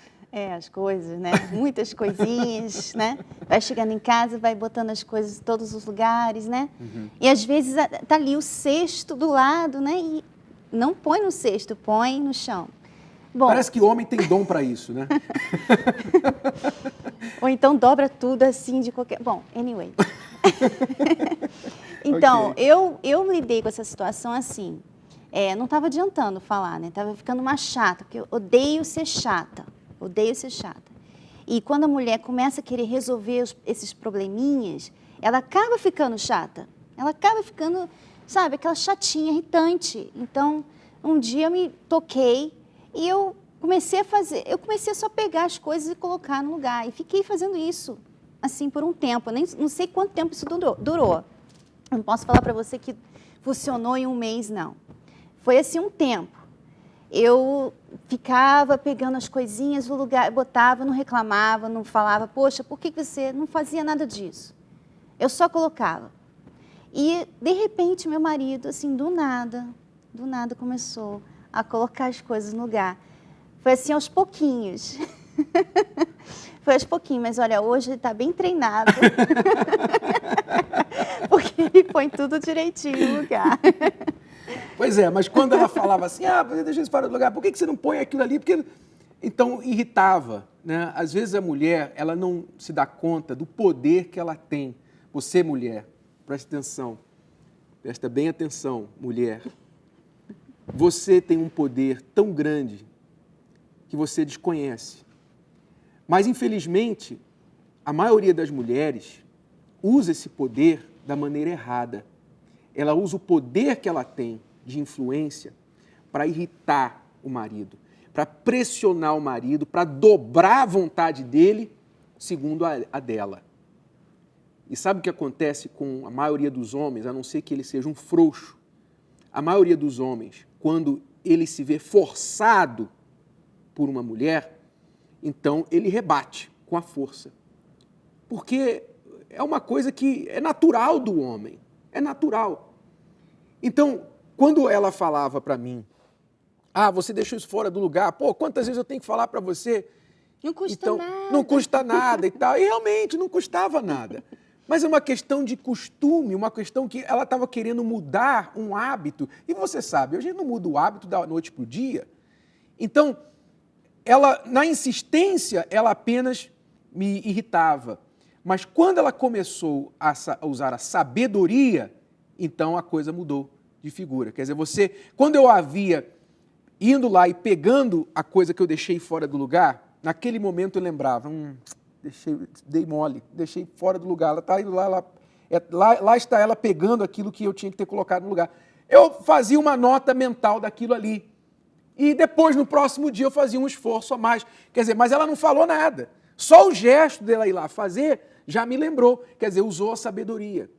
As coisas, né? Muitas coisinhas, né? Vai chegando em casa, vai botando as coisas em todos os lugares, né? Uhum. E às vezes tá ali o cesto do lado, né? E não põe no cesto, põe no chão. Bom, parece que homem tem dom para isso, né? Ou então dobra tudo assim de qualquer... Bom, anyway. Então, okay. eu lidei com essa situação assim. Não estava adiantando falar, né? Estava ficando uma chata, porque eu odeio ser chata. Odeio ser chata. E quando a mulher começa a querer resolver esses probleminhas, ela acaba ficando chata. Ela acaba ficando, sabe, aquela chatinha, irritante. Então, um dia eu me toquei e eu comecei a só pegar as coisas e colocar no lugar. E fiquei fazendo isso, assim, por um tempo. Não sei quanto tempo isso durou. Eu não posso falar para você que funcionou em um mês, não. Foi assim um tempo. Eu ficava pegando as coisinhas no lugar, botava, não reclamava, não falava, poxa, por que você não fazia nada disso? Eu só colocava. E, de repente, meu marido, assim, do nada começou a colocar as coisas no lugar. Foi assim, aos pouquinhos. Foi aos pouquinhos, mas olha, hoje ele está bem treinado. Porque ele põe tudo direitinho no lugar. Pois é, mas quando ela falava assim, você deixa isso fora do lugar, por que você não põe aquilo ali? Porque então irritava, né? Às vezes a mulher, ela não se dá conta do poder que ela tem. Você, mulher, preste atenção, presta bem atenção, mulher. Você tem um poder tão grande que você desconhece. Mas, infelizmente, a maioria das mulheres usa esse poder da maneira errada. Ela usa o poder que ela tem de influência para irritar o marido, para pressionar o marido, para dobrar a vontade dele segundo a dela. E sabe o que acontece com a maioria dos homens, a não ser que ele seja um frouxo? A maioria dos homens, quando ele se vê forçado por uma mulher, então ele rebate com a força. Porque é uma coisa que é natural do homem, é natural. Então, quando ela falava para mim, você deixou isso fora do lugar, quantas vezes eu tenho que falar para você? Não custa nada. Não custa nada e tal. E realmente não custava nada. mas é uma questão de costume, uma questão que ela estava querendo mudar um hábito. E você sabe, a gente não muda o hábito da noite para o dia. Então, ela, na insistência, ela apenas me irritava. Mas quando ela começou a usar a sabedoria, então a coisa mudou de figura. Quer dizer, quando eu a via indo lá e pegando a coisa que eu deixei fora do lugar, naquele momento eu lembrava, dei mole, deixei fora do lugar, ela está indo lá, lá está ela pegando aquilo que eu tinha que ter colocado no lugar. Eu fazia uma nota mental daquilo ali. E depois, no próximo dia, eu fazia um esforço a mais. Quer dizer, mas ela não falou nada. Só o gesto dela ir lá fazer já me lembrou. Quer dizer, usou a sabedoria.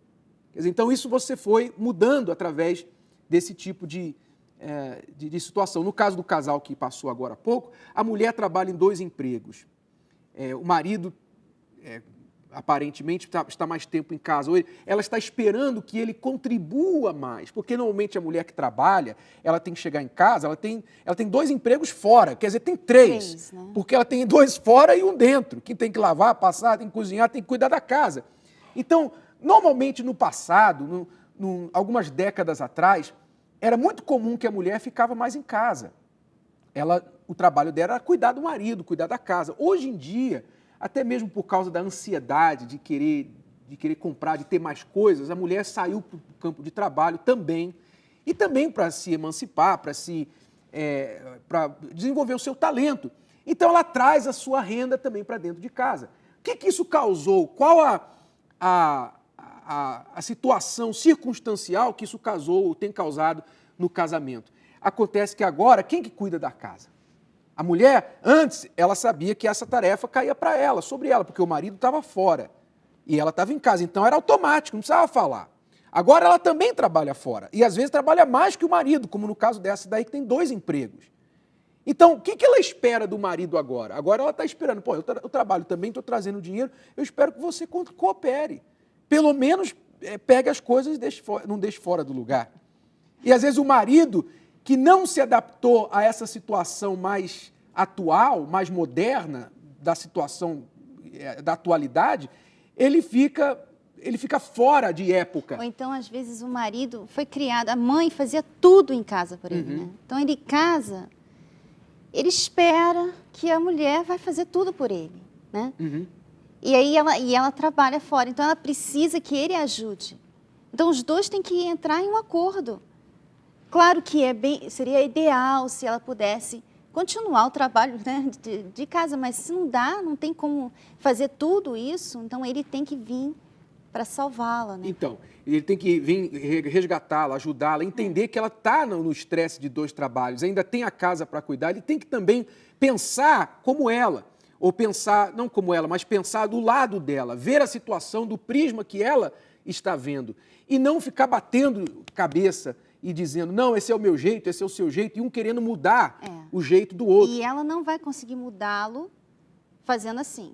Quer dizer, então, isso você foi mudando através desse tipo de situação. No caso do casal que passou agora há pouco, a mulher trabalha em 2 empregos. O marido, aparentemente, está mais tempo em casa. Ela está esperando que ele contribua mais, porque normalmente a mulher que trabalha, ela tem que chegar em casa, ela tem 2 empregos fora, quer dizer, tem 3, né? Porque ela tem 2 fora e 1 dentro, que tem que lavar, passar, tem que cozinhar, tem que cuidar da casa. Então, normalmente no passado, algumas décadas atrás, era muito comum que a mulher ficava mais em casa. O trabalho dela era cuidar do marido, cuidar da casa. Hoje em dia, até mesmo por causa da ansiedade de querer comprar, de ter mais coisas, a mulher saiu para o campo de trabalho também, e também para se emancipar, para desenvolver o seu talento. Então, ela traz a sua renda também para dentro de casa. O que isso causou? Qual a situação circunstancial que isso tem causado no casamento? Acontece que agora, quem que cuida da casa? A mulher, antes, ela sabia que essa tarefa caía para ela, sobre ela, porque o marido estava fora e ela estava em casa. Então, era automático, não precisava falar. Agora, ela também trabalha fora e, às vezes, trabalha mais que o marido, como no caso dessa daí, que tem 2 empregos. Então, o que ela espera do marido agora? Agora, ela está esperando, eu trabalho também, estou trazendo dinheiro, eu espero que você coopere. Pelo menos, pegue as coisas e não deixe fora do lugar. E, às vezes, o marido que não se adaptou a essa situação mais atual, mais moderna, da situação da atualidade, ele fica fora de época. Ou então, às vezes, o marido foi criado, a mãe fazia tudo em casa por ele, né? Então, ele casa, ele espera que a mulher vai fazer tudo por ele, né? E aí ela trabalha fora, então ela precisa que ele ajude. Então, os 2 têm que entrar em um acordo. Claro que seria ideal se ela pudesse continuar o trabalho, né, de casa, mas se não dá, não tem como fazer tudo isso, então ele tem que vir para salvá-la, né? Então, ele tem que vir resgatá-la, ajudá-la, entender que ela está no estresse de 2 trabalhos, ainda tem a casa para cuidar, ele tem que também pensar como ela, ou pensar, não como ela, mas pensar do lado dela, ver a situação do prisma que ela está vendo, e não ficar batendo cabeça e dizendo, não, esse é o meu jeito, esse é o seu jeito, e um querendo mudar o jeito do outro. E ela não vai conseguir mudá-lo fazendo assim,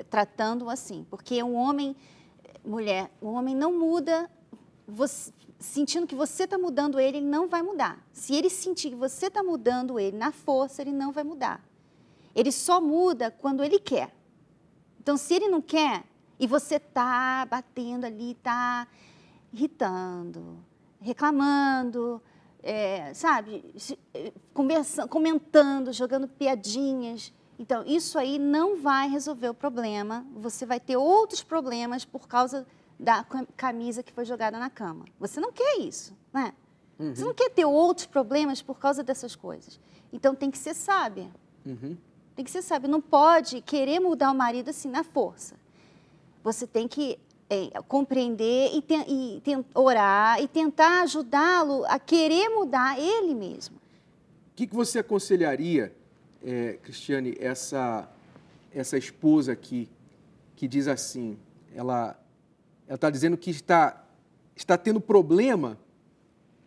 tratando-o assim, porque o homem não muda, sentindo que você está mudando ele não vai mudar. Se ele sentir que você está mudando ele na força, ele não vai mudar. Ele só muda quando ele quer. Então, se ele não quer, e você está batendo ali, está irritando, reclamando, sabe, comentando, jogando piadinhas. Então, isso aí não vai resolver o problema. Você vai ter outros problemas por causa da camisa que foi jogada na cama. Você não quer isso, né? Você não quer ter outros problemas por causa dessas coisas. Então, tem que ser sábia. Tem que ser sábia. Não pode querer mudar o marido assim na força. Você tem que compreender e orar e tentar ajudá-lo a querer mudar ele mesmo. O que você aconselharia, Cristiane, essa esposa aqui, que diz assim, ela está dizendo que está tendo problema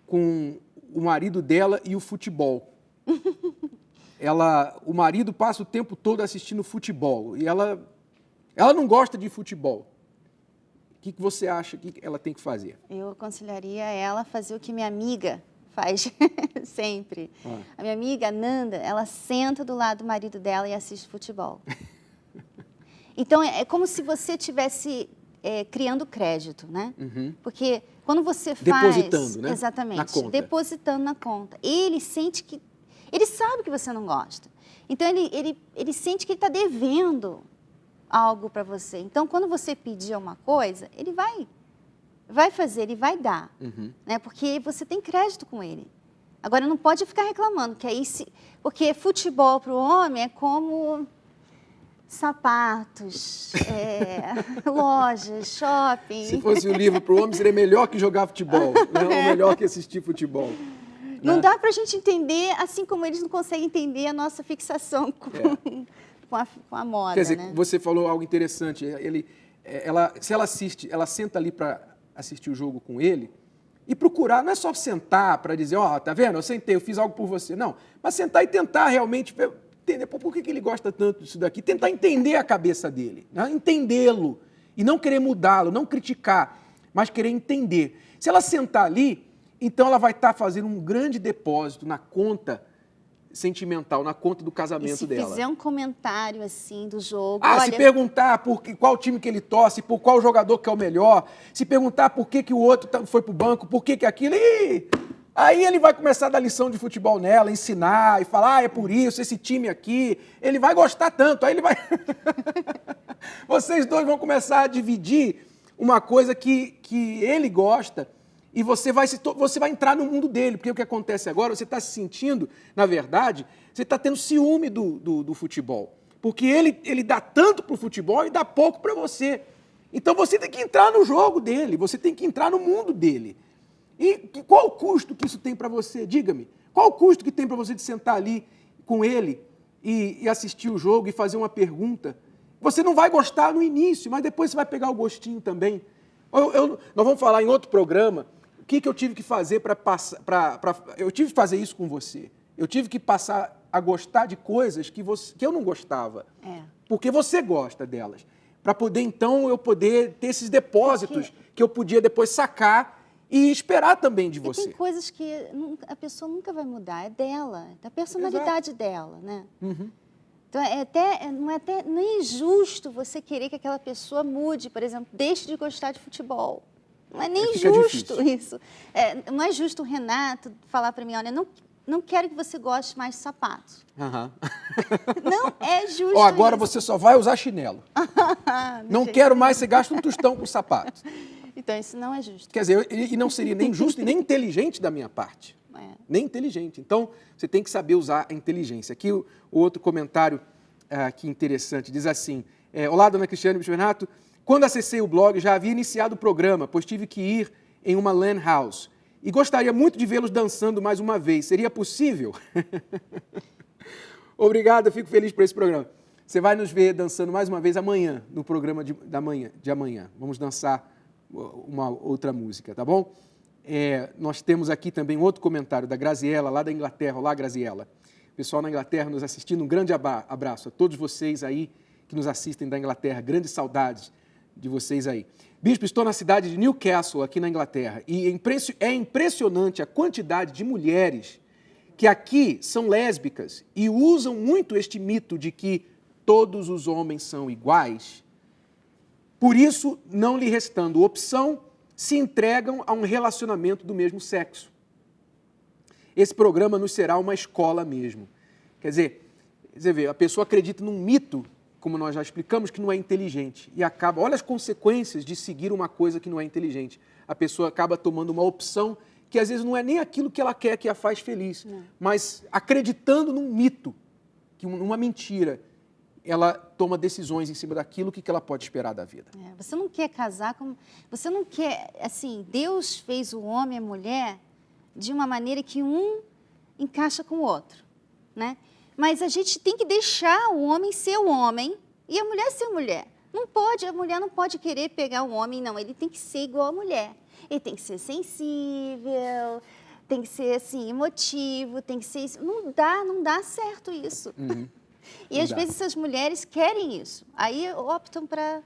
com o marido dela e o futebol. O marido passa o tempo todo assistindo futebol e ela não gosta de futebol. O que você acha que ela tem que fazer? Eu aconselharia ela a fazer o que minha amiga faz sempre. A minha amiga, Nanda, ela senta do lado do marido dela e assiste futebol. Então, é como se você tivesse criando crédito, né? Uhum. Porque quando você faz... Depositando, né? Exatamente. Na conta. Depositando na conta. Ele sente que... Ele sabe que você não gosta. Então, ele sente que ele está devendo algo para você. Então, quando você pedir uma coisa, ele vai fazer, ele vai dar. Uhum. Né? Porque você tem crédito com ele. Agora, não pode ficar reclamando, que aí porque futebol para o homem é como sapatos, lojas, shopping. Se fosse um livro para o homem, seria melhor que jogar futebol, né? Ou melhor que assistir futebol. Não Né? dá para a gente entender, assim como eles não conseguem entender a nossa fixação com a moda. Quer dizer, né? você falou algo interessante. Se ela assiste, ela senta ali para assistir o jogo com ele e procurar, não é só sentar para dizer, ó, tá vendo, eu sentei, eu fiz algo por você. Não, mas sentar e tentar realmente entender por que ele gosta tanto disso daqui, tentar entender a cabeça dele, né? Entendê-lo e não querer mudá-lo, não criticar, mas querer entender. Se ela sentar ali, então ela vai estar fazendo um grande depósito na conta sentimental, na conta do casamento dela. Se fizer um comentário assim do jogo... Se perguntar qual time que ele torce, por qual jogador que é o melhor, se perguntar por que o outro foi pro banco, por que aquilo... Aí ele vai começar a dar lição de futebol nela, ensinar e falar, é por isso, esse time aqui, ele vai gostar tanto, aí ele vai... Vocês dois vão começar a dividir uma coisa que ele gosta e você vai entrar no mundo dele, porque o que acontece agora, você está se sentindo, na verdade, você está tendo ciúme do futebol, porque ele dá tanto para o futebol e dá pouco para você. Então você tem que entrar no jogo dele, você tem que entrar no mundo dele. E qual o custo que isso tem para você? Diga-me. Qual o custo que tem para você de sentar ali com ele e assistir o jogo e fazer uma pergunta? Você não vai gostar no início, mas depois você vai pegar o gostinho também. Nós vamos falar em outro programa o que eu tive que fazer para passar... Eu tive que fazer isso com você. Eu tive que passar a gostar de coisas que eu não gostava. Porque você gosta delas. Para poder, então, eu poder ter esses depósitos que eu podia depois sacar e esperar também de você. Tem coisas que a pessoa nunca vai mudar, é dela, da personalidade dela, né? Uhum. Então, não é injusto você querer que aquela pessoa mude, por exemplo, deixe de gostar de futebol. Não é nem justo isso. Não é justo o Renato falar para mim, olha, não quero que você goste mais de sapatos. Uhum. Não é justo agora isso. você só vai usar chinelo. Não quero mais, você gasta um tostão com sapatos. Então, isso não é justo. Quer dizer, e não seria nem justo e nem inteligente da minha parte. Nem inteligente. Então, você tem que saber usar a inteligência. Aqui o outro comentário que interessante, diz assim, olá, dona Cristiane Bicho Renato, quando acessei o blog, já havia iniciado o programa, pois tive que ir em uma LAN house. E gostaria muito de vê-los dançando mais uma vez. Seria possível? Obrigado, eu fico feliz por esse programa. Você vai nos ver dançando mais uma vez amanhã, no programa de amanhã. Vamos dançar uma outra música, tá bom? Nós temos aqui também outro comentário da Graziella, lá da Inglaterra. Olá, Graziella. Pessoal na Inglaterra nos assistindo, um grande abraço a todos vocês aí que nos assistem da Inglaterra. Grandes saudades de vocês aí. Bispo, estou na cidade de Newcastle, aqui na Inglaterra, e é impressionante a quantidade de mulheres que aqui são lésbicas e usam muito este mito de que todos os homens são iguais. Por isso, não lhe restando opção, se entregam a um relacionamento do mesmo sexo. Esse programa nos será uma escola mesmo. Quer dizer, você vê, a pessoa acredita num mito, como nós já explicamos, que não é inteligente. E acaba, olha as consequências de seguir uma coisa que não é inteligente. A pessoa acaba tomando uma opção que às vezes não é nem aquilo que ela quer que a faz feliz, mas acreditando num mito, numa mentira, ela toma decisões em cima daquilo que ela pode esperar da vida. Você não quer casar com... Você não quer... Assim, Deus fez o homem e a mulher de uma maneira que um encaixa com o outro, né? Mas a gente tem que deixar o homem ser o homem e a mulher ser a mulher. Não pode, a mulher não pode querer pegar o homem, não. Ele tem que ser igual à mulher. Ele tem que ser sensível, tem que ser, assim, emotivo, tem que ser... Não dá certo isso. Uhum. E às vezes essas mulheres querem isso. Aí optam para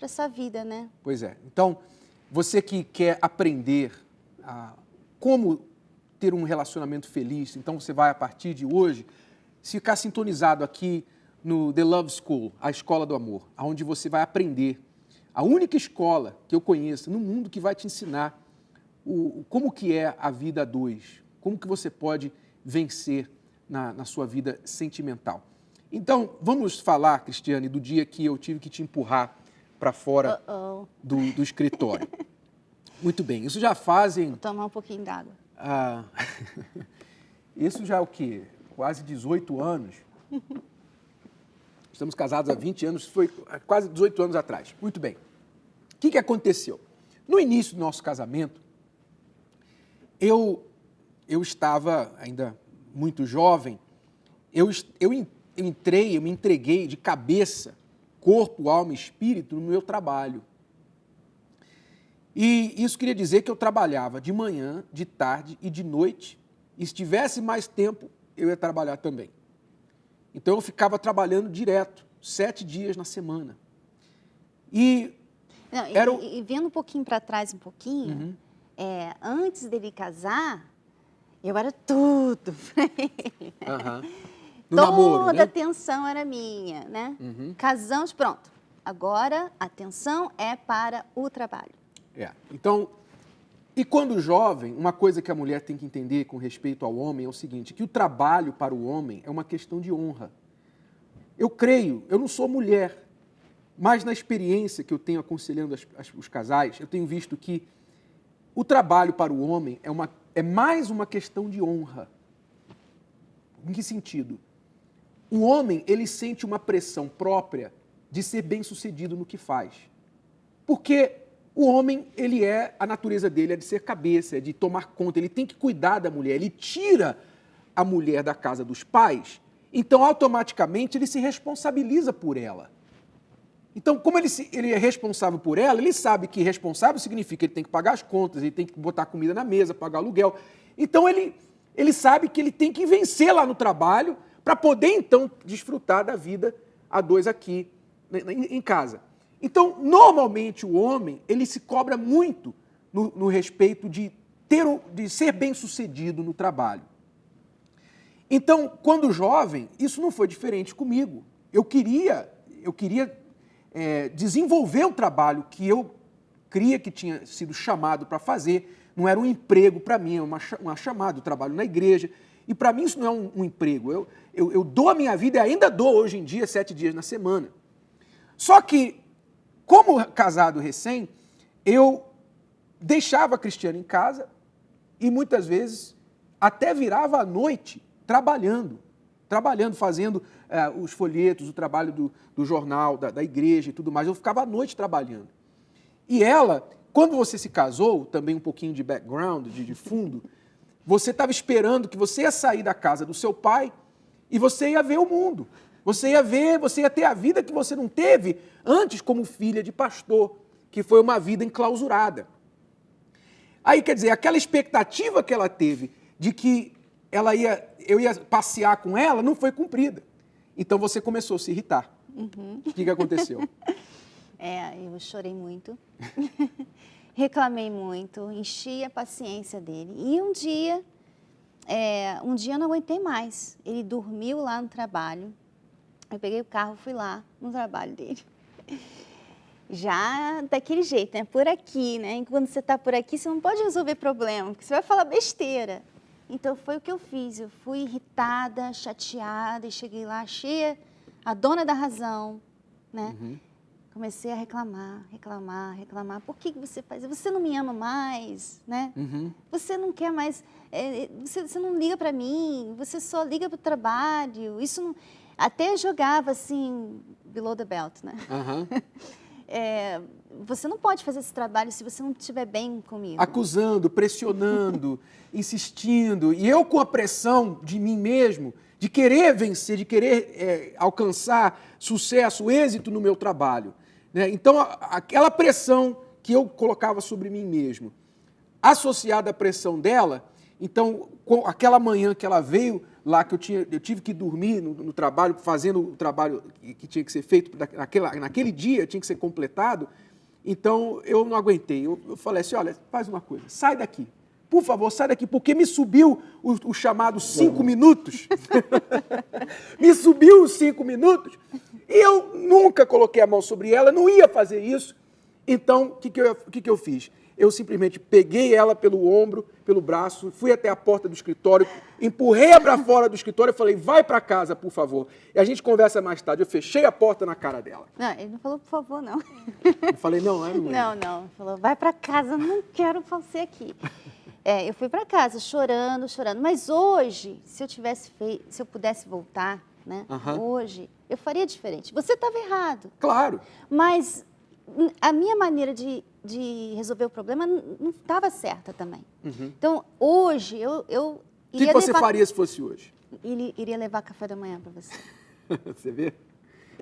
essa vida, né? Pois é. Então, você que quer aprender como ter um relacionamento feliz, então você vai, a partir de hoje, ficar sintonizado aqui no The Love School, a Escola do Amor, onde você vai aprender a única escola que eu conheço no mundo que vai te ensinar como que é a vida a dois, como que você pode vencer na sua vida sentimental. Então, vamos falar, Cristiane, do dia que eu tive que te empurrar para fora do escritório. Muito bem, isso já fazem... Vou tomar um pouquinho d'água. Isso já é o quê? Quase 18 anos. Estamos casados há 20 anos, foi quase 18 anos atrás. Muito bem. O que aconteceu? No início do nosso casamento, eu estava ainda muito jovem, eu me entreguei de cabeça, corpo, alma e espírito no meu trabalho. E isso queria dizer que eu trabalhava de manhã, de tarde e de noite, e se tivesse mais tempo, eu ia trabalhar também. Então eu ficava trabalhando direto, 7 dias na semana. E vendo um pouquinho para trás, antes dele casar, eu era tudo para ele. No namoro, Toda né? a atenção era minha, né? Casamos, pronto. Agora a atenção é para o trabalho. Então, e quando jovem, uma coisa que a mulher tem que entender com respeito ao homem é o seguinte, que o trabalho para o homem é uma questão de honra. Eu creio, eu não sou mulher, mas na experiência que eu tenho aconselhando os casais, eu tenho visto que o trabalho para o homem é mais uma questão de honra. Em que sentido? O homem, ele sente uma pressão própria de ser bem-sucedido no que faz. Porque o homem, a natureza dele é de ser cabeça, é de tomar conta, ele tem que cuidar da mulher, ele tira a mulher da casa dos pais, então automaticamente ele se responsabiliza por ela. Então, como ele é responsável por ela, ele sabe que responsável significa que ele tem que pagar as contas, ele tem que botar comida na mesa, pagar aluguel. Então, ele sabe que ele tem que vencer lá no trabalho para poder, então, desfrutar da vida a dois aqui em casa. Então, normalmente, o homem, ele se cobra muito no respeito de ser bem-sucedido no trabalho. Então, quando jovem, isso não foi diferente comigo. Eu queria desenvolver um trabalho que eu cria que tinha sido chamado para fazer. Não era um emprego para mim, é uma chamada, eu trabalho na igreja. E para mim isso não é um emprego. Eu dou a minha vida e ainda dou hoje em dia 7 dias na semana. Só que, como casado recém, eu deixava a Cristiane em casa e muitas vezes até virava à noite trabalhando, fazendo os folhetos, o trabalho do jornal, da igreja e tudo mais. Eu ficava à noite trabalhando. E ela, quando você se casou, também um pouquinho de background, de fundo, você estava esperando que você ia sair da casa do seu pai e você ia ver o mundo. Você ia ter a vida que você não teve antes como filha de pastor, que foi uma vida enclausurada. Aí, quer dizer, aquela expectativa que ela teve de que eu ia passear com ela, não foi cumprida. Então você começou a se irritar. O que aconteceu? Eu chorei muito, reclamei muito, enchi a paciência dele. E um dia eu não aguentei mais. Ele dormiu lá no trabalho. Eu peguei o carro, fui lá no trabalho dele. Já daquele jeito, né? Por aqui, né? E quando você está por aqui, você não pode resolver problema, porque você vai falar besteira. Então, foi o que eu fiz. Eu fui irritada, chateada, e cheguei lá, achei a dona da razão, né? Comecei a reclamar. Por que você faz? Você não me ama mais, né? Você não quer mais... Você não liga para mim, você só liga para o trabalho. Isso não... Até jogava, assim, below the belt, né? Você não pode fazer esse trabalho se você não estiver bem comigo. Acusando, pressionando, insistindo. E eu com a pressão de mim mesmo, de querer vencer, de querer alcançar sucesso, êxito no meu trabalho. Né? Então, aquela pressão que eu colocava sobre mim mesmo, associada à pressão dela, então, aquela manhã que ela veio lá, que eu tive que dormir no trabalho, fazendo o trabalho que tinha que ser feito naquele dia, tinha que ser completado, então eu não aguentei. Eu falei assim, olha, faz uma coisa, sai daqui. Por favor, sai daqui, porque me subiu o chamado 5 minutos. Me subiu os 5 minutos. E eu nunca coloquei a mão sobre ela, não ia fazer isso. Então, o que eu fiz? Eu simplesmente peguei ela pelo ombro, pelo braço, fui até a porta do escritório, empurrei-a para fora do escritório e falei, vai para casa, por favor. E a gente conversa mais tarde. Eu fechei a porta na cara dela. Não, ele não falou, por favor, não. Eu falei, não. Não. Ele falou, vai para casa, não quero você aqui. Eu fui para casa chorando. Mas hoje, se eu pudesse voltar, né? Hoje, eu faria diferente. Você estava errado. Claro. Mas a minha maneira de resolver o problema não estava certa também. Então, hoje, eu iria levar... O que você faria se fosse hoje? Iria levar café da manhã para você. Você vê?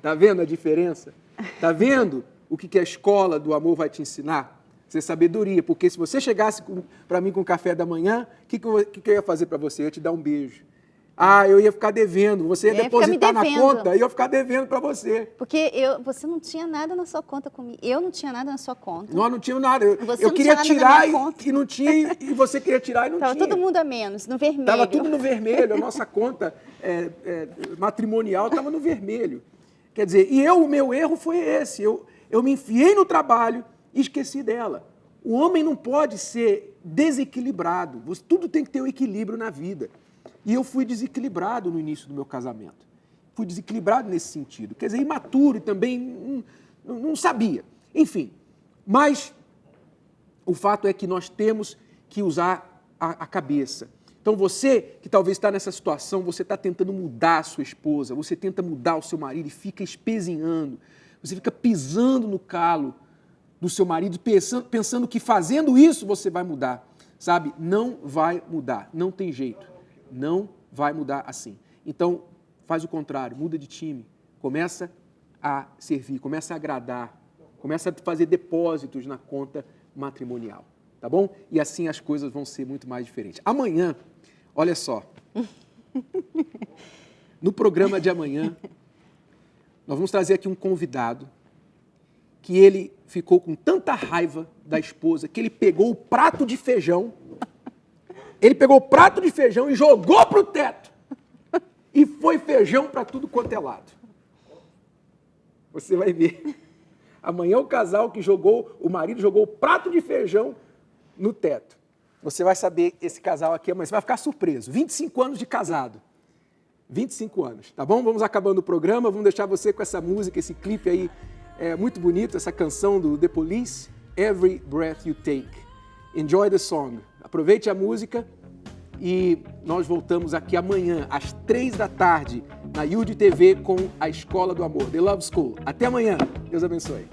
Tá vendo a diferença? Tá vendo o que a escola do amor vai te ensinar? Ser sabedoria. Porque se você chegasse para mim com café da manhã, o que eu ia fazer para você? Eu ia te dar um beijo. Eu ia ficar devendo. Você ia depositar na conta e eu ia ficar devendo para você. Porque você não tinha nada na sua conta comigo. Eu não tinha nada na sua conta. Nós não tínhamos nada. Eu queria tirar e não tinha, e você queria tirar e não tinha. Estava todo mundo a menos, no vermelho. Estava tudo no vermelho. A nossa conta matrimonial estava no vermelho. Quer dizer, o meu erro foi esse. Eu me enfiei no trabalho e esqueci dela. O homem não pode ser desequilibrado. Tudo tem que ter um equilíbrio na vida. E eu fui desequilibrado no início do meu casamento. Fui desequilibrado nesse sentido. Quer dizer, imaturo e também não sabia. Enfim, mas o fato é que nós temos que usar a cabeça. Então você que talvez está nessa situação, você está tentando mudar a sua esposa, você tenta mudar o seu marido e fica espezinhando, você fica pisando no calo do seu marido, pensando que fazendo isso você vai mudar. Sabe? Não vai mudar, não tem jeito. Não vai mudar assim. Então, faz o contrário, muda de time, começa a servir, começa a agradar, começa a fazer depósitos na conta matrimonial, tá bom? E assim as coisas vão ser muito mais diferentes. Amanhã, olha só, no programa de amanhã, nós vamos trazer aqui um convidado que ele ficou com tanta raiva da esposa que ele pegou o prato de feijão. Ele pegou o prato de feijão e jogou para o teto. E foi feijão para tudo quanto é lado. Você vai ver. Amanhã o casal o marido jogou o prato de feijão no teto. Você vai saber esse casal aqui amanhã. Você vai ficar surpreso. 25 anos de casado. 25 anos, tá bom? Vamos acabando o programa. Vamos deixar você com essa música, esse clipe aí muito bonito, essa canção do The Police, Every Breath You Take. Enjoy the song. Aproveite a música e nós voltamos aqui amanhã, às 3 da tarde, na Yudi TV com a Escola do Amor, The Love School. Até amanhã. Deus abençoe.